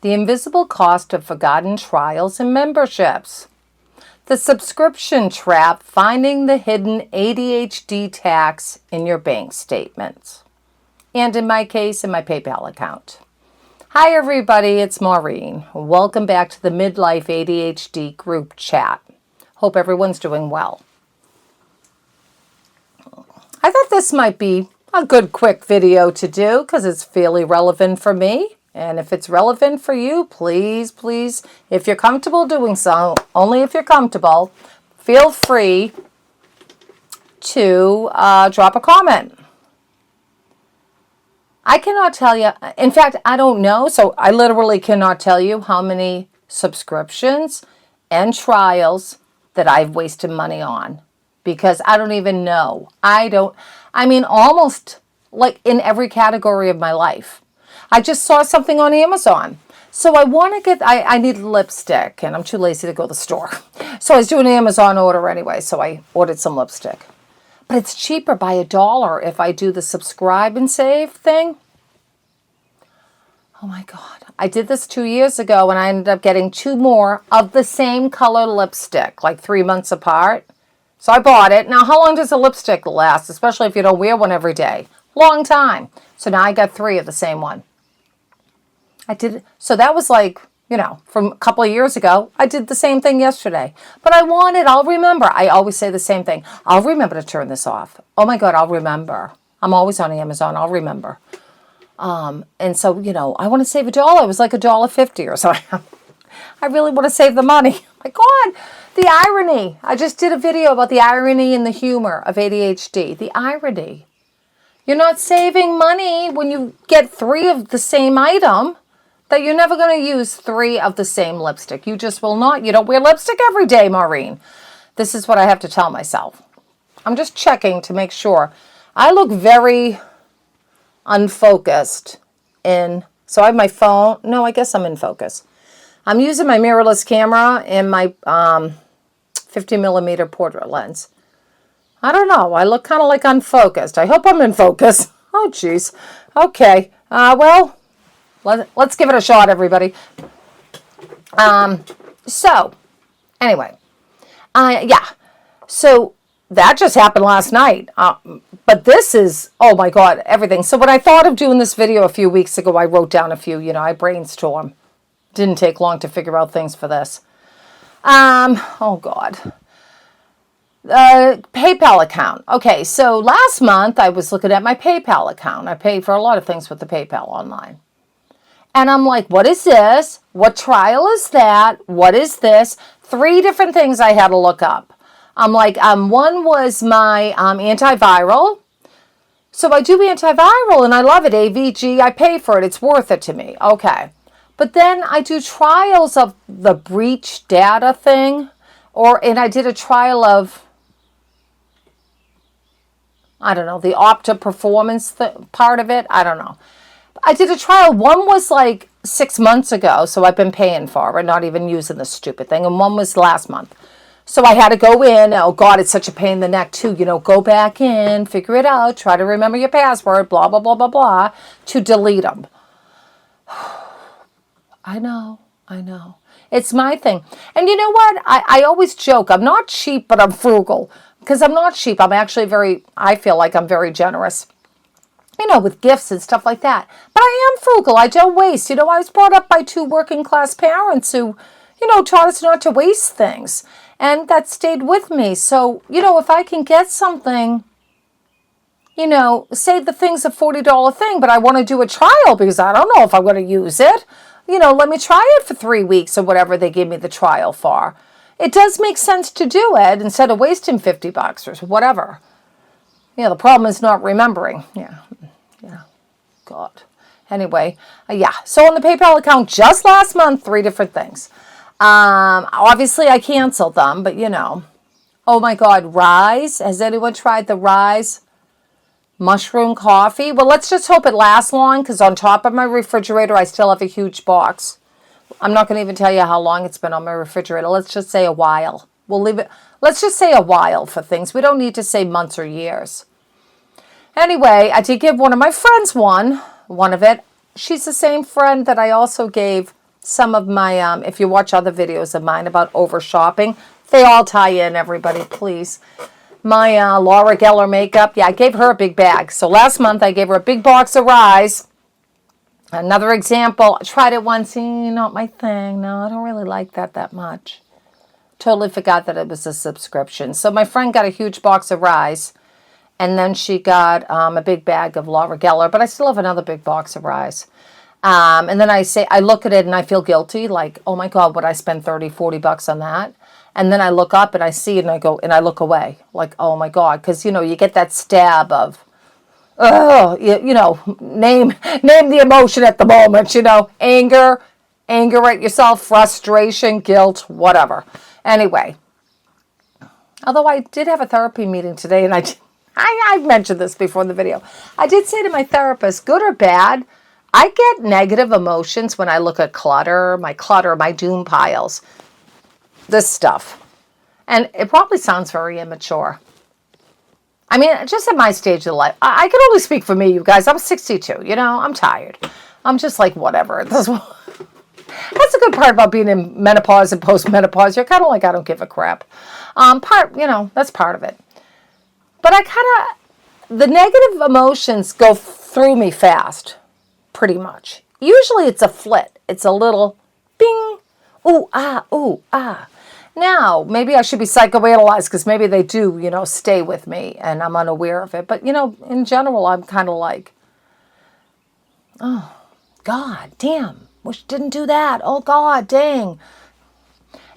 The invisible cost of forgotten trials and memberships. The subscription trap, finding the hidden ADHD tax in your bank statements. And in my case, in my PayPal account. Hi everybody, it's Maureen. Welcome back to the Midlife ADHD group chat. Hope everyone's doing well. I thought this might be a good quick video to do because it's fairly relevant for me. And if it's relevant for you, please, if you're comfortable doing so, only if you're comfortable, feel free to drop a comment. I cannot tell you, in fact, I don't know, so I literally cannot tell you how many subscriptions and trials that I've wasted money on because I don't even know. Almost like in every category of my life. I just saw something on Amazon. So I need lipstick and I'm too lazy to go to the store. So I was doing an Amazon order anyway, so I ordered some lipstick. But it's cheaper by $1 if I do the subscribe and save thing. Oh my God. I did this 2 years ago and I ended up getting 2 more of the same color lipstick, like 3 months apart. So I bought it. Now, how long does a lipstick last, especially if you don't wear one every day? Long time. So now I got 3 of the same one. So that was like, from a couple of years ago. I did the same thing yesterday. But I'll remember. I always say the same thing. I'll remember to turn this off. Oh my God, I'll remember. I'm always on Amazon. I'll remember. And so, I want to save $1. It was like $1.50 or something. I really want to save the money. My God, the irony. I just did a video about the irony and the humor of ADHD. The irony. You're not saving money when you get 3 of the same item. That you're never going to use 3 of the same lipstick. You just will not. You don't wear lipstick every day, Maureen. This is what I have to tell myself. I'm just checking to make sure. I look very unfocused so I have my phone. No, I guess I'm in focus. I'm using my mirrorless camera and my 50mm portrait lens. I don't know. I look kind of like unfocused. I hope I'm in focus. Oh, geez. Okay. Let's give it a shot, everybody. So, anyway. So, that just happened last night. But this is, oh my God, everything. So, when I thought of doing this video a few weeks ago, I wrote down a few, I brainstormed. Didn't take long to figure out things for this. Oh God. PayPal account. Okay, so last month I was looking at my PayPal account. I pay for a lot of things with the PayPal online. And I'm like, what is this? What trial is that? What is this? 3 different things I had to look up. I'm like, one was my antiviral. So I do antiviral and I love it. AVG, I pay for it. It's worth it to me. Okay. But then I do trials of the breach data thing. And I did a trial of, I don't know, the Opta performance part of it. I don't know. I did a trial. One was like 6 months ago, so I've been paying for it, not even using this stupid thing. And one was last month. So I had to go in. Oh, God, it's such a pain in the neck, too. Go back in, figure it out, try to remember your password, blah, blah, blah, blah, blah, to delete them. I know. It's my thing. And you know what? I always joke. I'm not cheap, but I'm frugal. Because I'm not cheap. I'm actually I feel like I'm very generous. With gifts and stuff like that. But I am frugal. I don't waste. I was brought up by 2 working class parents who, taught us not to waste things. And that stayed with me. So, if I can get something, say the thing's a $40 thing, but I want to do a trial because I don't know if I'm going to use it. Let me try it for 3 weeks or whatever they give me the trial for. It does make sense to do it instead of wasting $50 or whatever. The problem is not remembering. Yeah. God. Anyway, So on the PayPal account just last month, 3 different things. Obviously I canceled them, but Oh my God, Rise. Has anyone tried the Rise mushroom coffee? Well, let's just hope it lasts long because on top of my refrigerator, I still have a huge box. I'm not going to even tell you how long it's been on my refrigerator. Let's just say a while. We'll leave it. Let's just say a while for things. We don't need to say months or years. Anyway, I did give one of my friends one of it. She's the same friend that I also gave some of my, if you watch other videos of mine about over shopping, they all tie in, everybody, please. My Laura Geller makeup, yeah, I gave her a big bag. So last month I gave her a big box of Rise. Another example, I tried it once, not my thing. No, I don't really like that much. Totally forgot that it was a subscription. So my friend got a huge box of Rise, and then she got a big bag of Laura Geller, but I still have another big box of Rise. And then I look at it and I feel guilty, like, oh my God, would I spend $30-40 on that? And then I look up and I see it and I go, and I look away, like, oh my God, because, you get that stab of, oh, name the emotion at the moment, anger at yourself, frustration, guilt, whatever. Anyway, although I did have a therapy meeting today, and I've mentioned this before in the video. I did say to my therapist, good or bad, I get negative emotions when I look at clutter, my doom piles, this stuff. And it probably sounds very immature. I mean, just at my stage of life, I can only speak for me, you guys. I'm 62, I'm tired. I'm just like, whatever. That's the good part about being in menopause and post-menopause. You're kind of like, I don't give a crap. That's part of it. But the negative emotions go through me fast, pretty much. Usually it's a flit. It's a little bing, ooh, ah. Now, maybe I should be psychoanalyzed because maybe they do, stay with me and I'm unaware of it. But, in general, I'm kind of like, oh, God, damn, wish didn't do that. Oh, God, dang.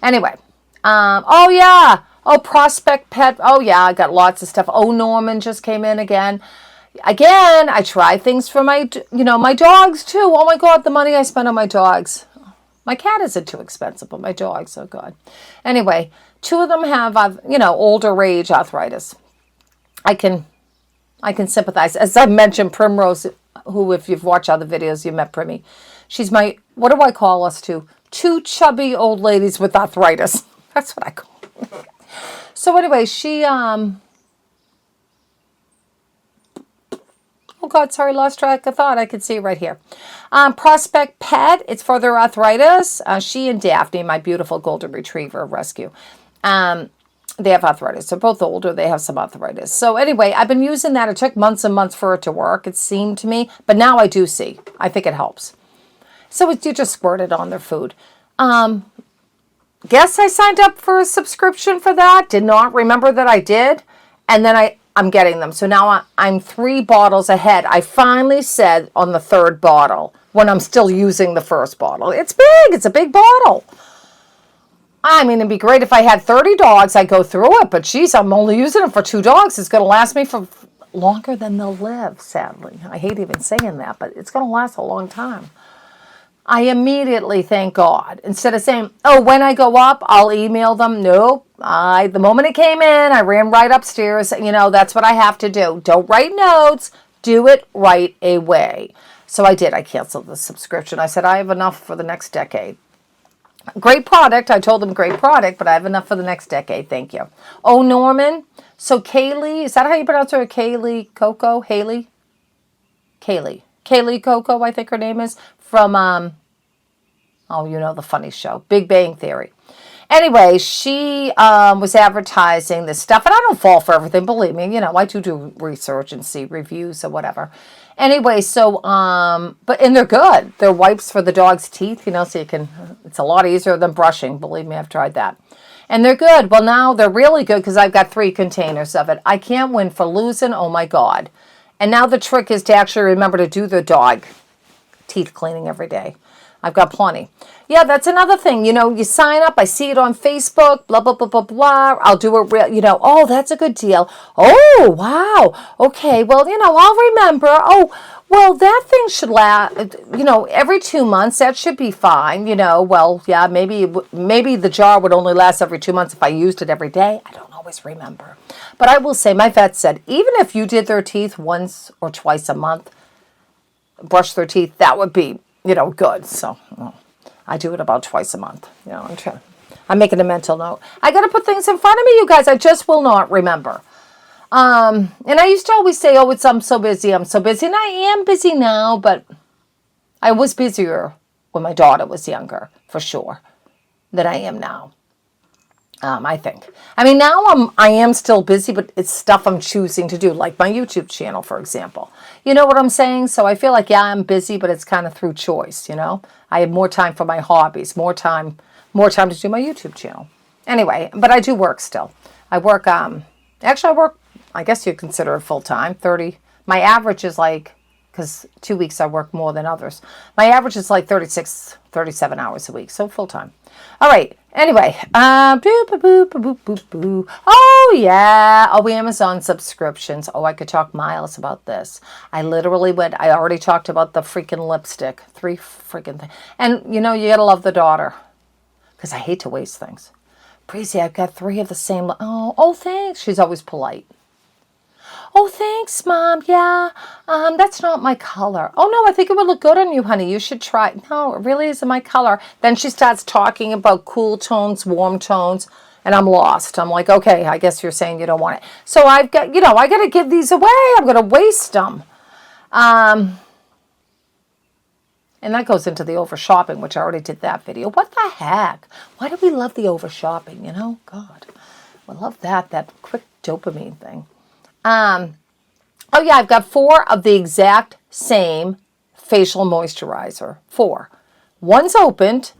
Anyway, oh, yeah. Oh, Prospect Pet. Oh, yeah, I got lots of stuff. Oh, Norman just came in again. Again, I try things for my dogs, too. Oh, my God, the money I spend on my dogs. My cat isn't too expensive, but my dogs, oh God. Anyway, 2 of them have, older age arthritis. I can sympathize. As I mentioned, Primrose, who, if you've watched other videos, you met Primmy. She's my, what do I call us two? 2 chubby old ladies with arthritis. That's what I call them. So anyway, she, oh God, sorry, lost track of thought. I can see it right here. Prospect Pet, it's for their arthritis. She and Daphne, my beautiful golden retriever rescue, they have arthritis. They're both older. They have some arthritis. So anyway, I've been using that. It took months and months for it to work, it seemed to me. But now I do see. I think it helps. So you just squirt it on their food. Guess I signed up for a subscription for that. Did not remember that I did. And then I'm getting them. So now I'm 3 bottles ahead. I finally said on the 3rd bottle when I'm still using the 1st bottle. It's big. It's a big bottle. I mean, it'd be great if I had 30 dogs. I'd go through it. But geez, I'm only using it for 2 dogs. It's going to last me for longer than they'll live, sadly. I hate even saying that, but it's going to last a long time. I immediately thank God. Instead of saying, oh, when I go up, I'll email them. Nope. The moment it came in, I ran right upstairs. That's what I have to do. Don't write notes. Do it right away. So I did. I canceled the subscription. I said, I have enough for the next decade. Great product. I told them great product, but I have enough for the next decade. Thank you. Oh, Norman. So Kaylee, is that how you pronounce her? Kaylee Coco? Haley? Kaylee Coco, I think her name is. From, the funny show, Big Bang Theory. Anyway, she was advertising this stuff, and I don't fall for everything, believe me. I do research and see reviews or whatever. Anyway, so, and they're good. They're wipes for the dog's teeth, so you can, it's a lot easier than brushing. Believe me, I've tried that. And they're good. Well, now they're really good because I've got 3 containers of it. I can't win for losing. Oh, my God. And now the trick is to actually remember to do the dog teeth cleaning every day. I've got plenty. Yeah, that's another thing. You sign up. I see it on Facebook, blah, blah, blah, blah, blah. I'll do it real, oh, that's a good deal. Oh, wow. Okay, well, I'll remember. Oh, well, that thing should last, every 2 months. That should be fine. Well, yeah, maybe the jar would only last every 2 months if I used it every day. I don't always remember. But I will say, my vet said, even if you did their teeth once or twice a month, brush their teeth, that would be, good. So I do it about twice a month. I'm making a mental note. I got to put things in front of me, you guys. I just will not remember. And I used to always say, oh, I'm so busy. I'm so busy. And I am busy now, but I was busier when my daughter was younger, for sure, than I am now. I think. I mean, now I am still busy, but it's stuff I'm choosing to do, like my YouTube channel, for example. You know what I'm saying? So I feel like, yeah, I'm busy, but it's kind of through choice, you know? I have more time for my hobbies, more time to do my YouTube channel. Anyway, but I do work still. I work, actually I work, I guess you'd consider it full-time, 30. My average is like, because 2 weeks I work more than others. My average is like 36, 37 hours a week, so full-time. All right. Anyway, oh yeah, Amazon subscriptions. Oh, I could talk miles about this. I already talked about the freaking lipstick, 3 freaking things. And you know, you gotta love the daughter, because I hate to waste things. Breezy, I've got 3 of the same. Oh, thanks. She's always polite. Oh, thanks, Mom. Yeah, that's not my color. Oh, no, I think it would look good on you, honey. You should try. No, it really isn't my color. Then she starts talking about cool tones, warm tones, and I'm lost. I'm like, okay, I guess you're saying you don't want it. So I've got, I got to give these away. I'm going to waste them. And that goes into the over shopping, which I already did that video. What the heck? Why do we love the over shopping, God, I love that quick dopamine thing. Oh yeah, I've got 4 of the exact same facial moisturizer. 4. One's opened.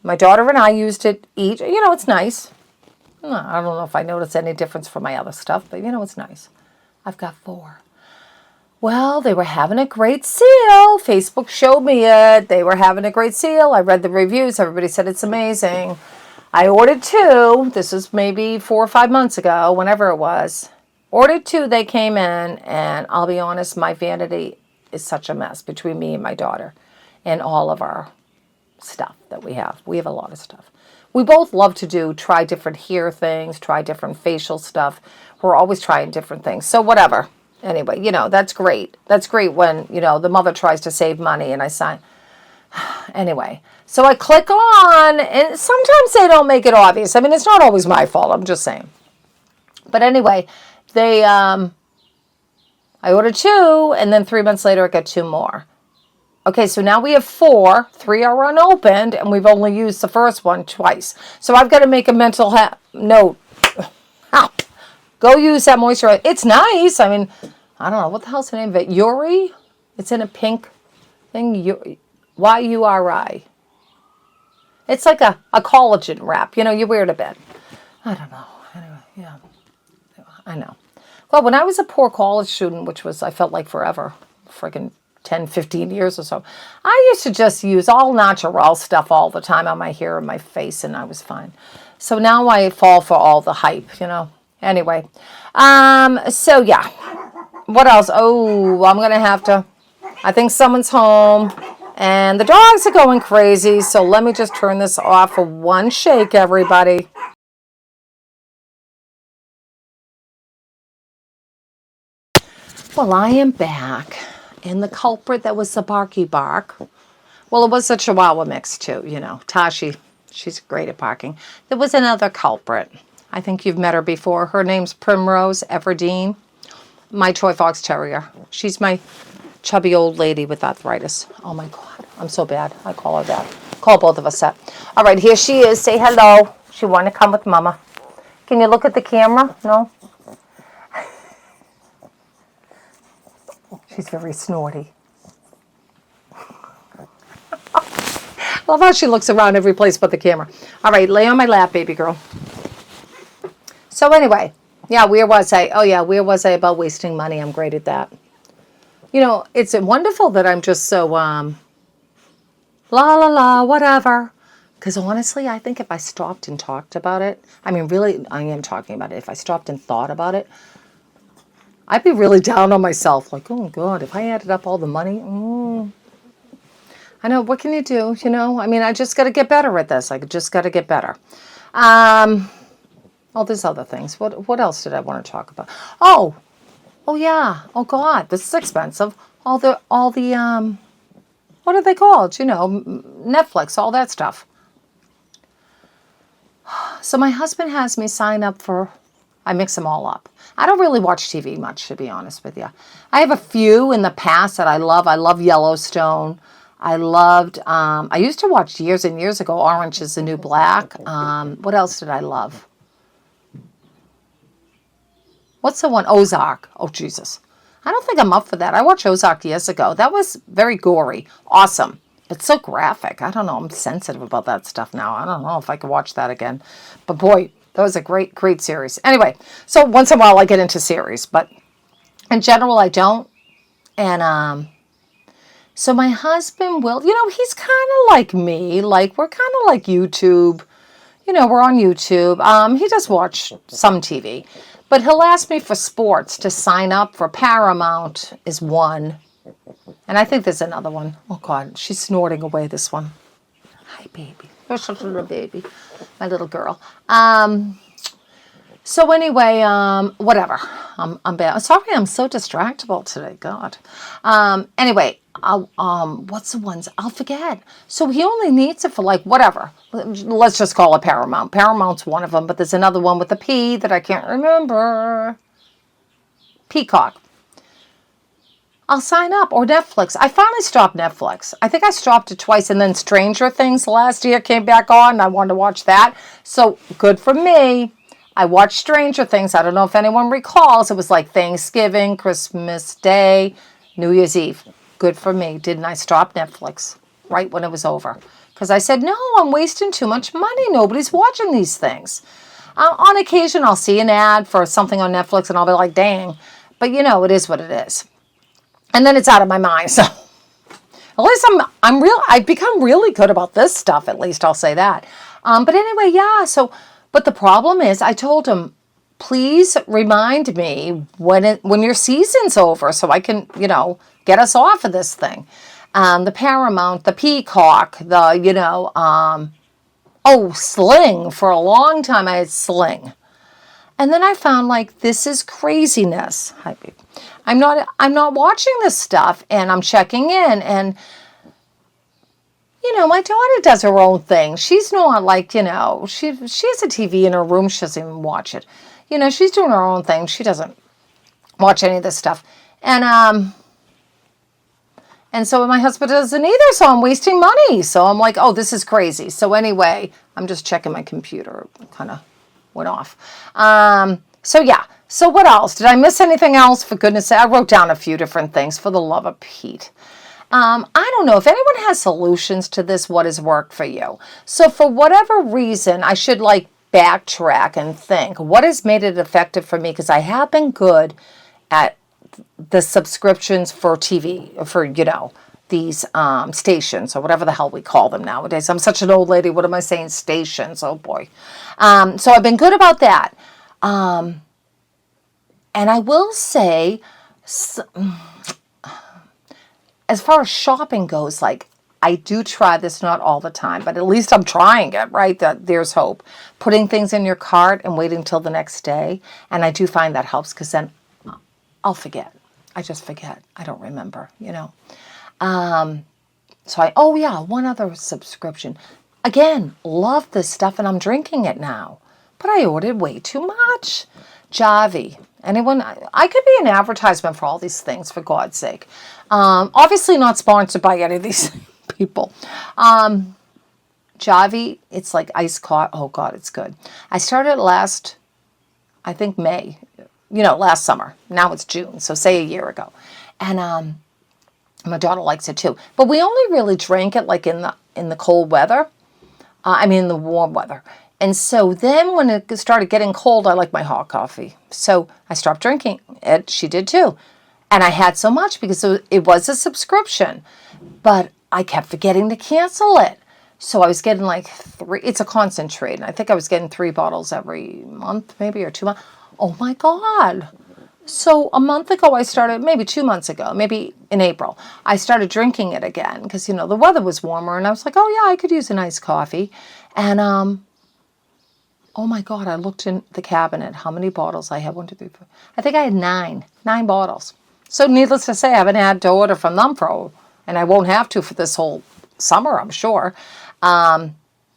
My daughter and I used it each. It's nice. I don't know if I notice any difference from my other stuff, but it's nice. I've got 4. Well, they were having a great sale. Facebook showed me it. They were having a great sale. I read the reviews. Everybody said it's amazing. I ordered 2. This was maybe 4 or 5 months ago, whenever it was. Ordered 2, they came in, and I'll be honest, my vanity is such a mess between me and my daughter and all of our stuff that we have. We have a lot of stuff. We both love to try different hair things, try different facial stuff. We're always trying different things. So whatever. Anyway, that's great. That's great when, the mother tries to save money and I sign. Anyway, so I click on, and sometimes they don't make it obvious. I mean, it's not always my fault. I'm just saying. But anyway, I ordered 2, and then 3 months later I got 2 more. Okay, so now we have 4. 3 are unopened, and we've only used the first one twice. So I've got to make a mental note. Go use that moisturizer. It's nice. I mean, I don't know. What the hell's the name of it? Yuri? It's in a pink thing. Yuri. It's like a collagen wrap. You wear it a bit. I don't know. Anyway, yeah. I know. Well, when I was a poor college student, which was, I felt like forever, freaking 10, 15 years or so, I used to just use all natural stuff all the time on my hair and my face, and I was fine. So now I fall for all the hype, Anyway, so yeah. What else? Oh, I'm going to have to, I think someone's home, and the dogs are going crazy, so let me just turn this off for one shake, everybody. Well, I am back, and the culprit that was the barky bark, well, it was a Chihuahua mix too, Tashi, she's great at barking. There was another culprit. I think you've met her before. Her name's Primrose Everdeen, my toy fox terrier. She's my chubby old lady with arthritis. Oh my God, I'm so bad. I call her that. Call both of us that. All right, here she is. Say hello. She wanted to come with Mama. Can you look at the camera? No? She's very snorty. Love how she looks around every place but the camera. All right, lay on my lap, baby girl. So anyway, yeah, where was I? Oh yeah, where was I about wasting money? I'm great at that. It's wonderful that I'm just so, la la la, whatever. Because honestly, I think if I stopped and talked about it, I mean, really, I am talking about it. If I stopped and thought about it, I'd be really down on myself. Like, oh, God, if I added up all the money, I know, what can you do, I mean, I just got to get better at this. I just got to get better. There's other things. What else did I want to talk about? Oh yeah. Oh, God, this is expensive. All the what are they called? Netflix, all that stuff. So my husband has me sign up for, I mix them all up. I don't really watch TV much, to be honest with you. I have a few in the past that I love. I love Yellowstone. I loved, I used to watch years and years ago, Orange is the New Black. What else did I love? What's the one? Ozark. Oh, Jesus. I don't think I'm up for that. I watched Ozark years ago. That was very gory. Awesome. It's so graphic. I don't know. I'm sensitive about that stuff now. I don't know if I could watch that again. But boy, that was a great, great series. Anyway, so once in a while I get into series, but in general I don't. And so my husband will, he's kind of like me. Like, we're kind of like YouTube. We're on YouTube. He does watch some TV. But he'll ask me for sports to sign up for. Paramount is one. And I think there's another one. Oh, God. She's snorting away, this one. Hi, baby. You're such a little baby. My little girl. So anyway, whatever. I'm bad. Sorry, I'm so distractible today. God. Anyway, what's the ones? I'll forget. So he only needs it for like whatever. Let's just call it Paramount. Paramount's one of them, but there's another one with a P that I can't remember. Peacock. I'll sign up. Or Netflix. I finally stopped Netflix. I think I stopped it twice, and then Stranger Things last year came back on, and I wanted to watch that. So good for me. I watched Stranger Things. I don't know if anyone recalls. It was like Thanksgiving, Christmas Day, New Year's Eve. Good for me. Didn't I stop Netflix right when it was over? Because I said, no, I'm wasting too much money. Nobody's watching these things. On occasion, I'll see an ad for something on Netflix, and I'll be like, dang. But, it is what it is. And then it's out of my mind. So at least I've become really good about this stuff. At least I'll say that. But anyway, yeah. So, but the problem is, I told him, please remind me when your season's over, so I can, get us off of this thing. The Paramount, the Peacock, Sling. For a long time, I had Sling. And then I found, like, this is craziness. Hi, babe. I'm not watching this stuff, and I'm checking in, and my daughter does her own thing. She's not like, she has a TV in her room. She doesn't even watch it. She's doing her own thing. She doesn't watch any of this stuff. And so my husband doesn't either, so I'm wasting money. So I'm like, oh, this is crazy. So anyway, I'm just checking my computer. It kind of went off. So yeah. So what else? Did I miss anything else? For goodness sake, I wrote down a few different things, for the love of Pete. I don't know if anyone has solutions to this. What has worked for you? So for whatever reason, I should backtrack and think, what has made it effective for me? Because I have been good at the subscriptions for TV, for, these stations, or whatever the hell we call them nowadays. I'm such an old lady. What am I saying? Stations. Oh, boy. So I've been good about that. And I will say, as far as shopping goes, I do try this, not all the time, but at least I'm trying it, right? There's hope. Putting things in your cart and waiting till the next day. And I do find that helps, because then I'll forget. I just forget. I don't remember, one other subscription. Again, love this stuff, and I'm drinking it now. But I ordered way too much. Javi. Anyone? I could be an advertisement for all these things, for God's sake. Obviously not sponsored by any of these people. Javi, it's like iced coffee. Oh, God, it's good. I started last May. Last summer. Now it's June, so say a year ago. And my daughter likes it too. But we only really drank it in the cold weather. In the warm weather. And so then when it started getting cold, I like my hot coffee. So I stopped drinking it. She did too. And I had so much because it was a subscription. But I kept forgetting to cancel it. So I was getting 3. It's a concentrate. And I think I was getting 3 bottles every month, maybe, or 2 months. Oh, my God. So a month ago, I started, maybe 2 months ago, maybe in April, I started drinking it again because, the weather was warmer. And I was like, oh, yeah, I could use a nice coffee. And, oh, my God, I looked in the cabinet, how many bottles I had. 1, 2, 3, 4. I think I had 9 bottles. So needless to say, I haven't had to order from them and I won't have to for this whole summer, I'm sure. But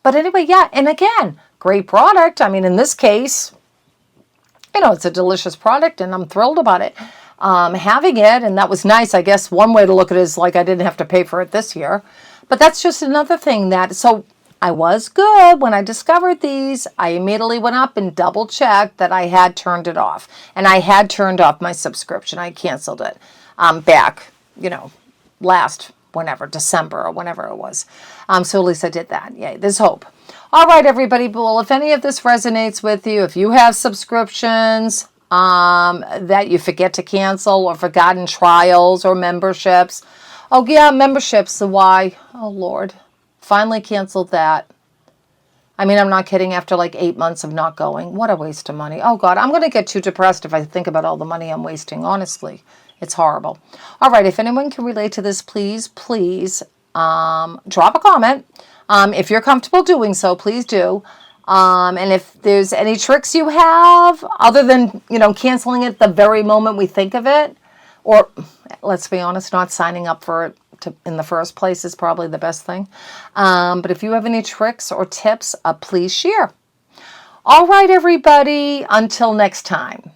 anyway, yeah. And again, great product. In this case, it's a delicious product, and I'm thrilled about it. having it, and that was nice. I guess one way to look at it is like I didn't have to pay for it this year. But that's just another thing so I was good when I discovered these. I immediately went up and double checked that I had turned it off. And I had turned off my subscription. I canceled it back, last whenever, December or whenever it was. So at least I did that. Yay, there's hope. All right, everybody. Well, if any of this resonates with you, if you have subscriptions that you forget to cancel or forgotten trials or memberships. Oh, yeah, memberships, the why. Oh, Lord. Finally canceled that. I mean, I'm not kidding. After like 8 months of not going. What a waste of money. Oh, God. I'm going to get too depressed if I think about all the money I'm wasting. Honestly, it's horrible. All right. If anyone can relate to this, please drop a comment. If you're comfortable doing so, please do. And if there's any tricks you have, other than, canceling it the very moment we think of it, or let's be honest, not signing up for it in the first place is probably the best thing. But if you have any tricks or tips, please share. All right, everybody, until next time.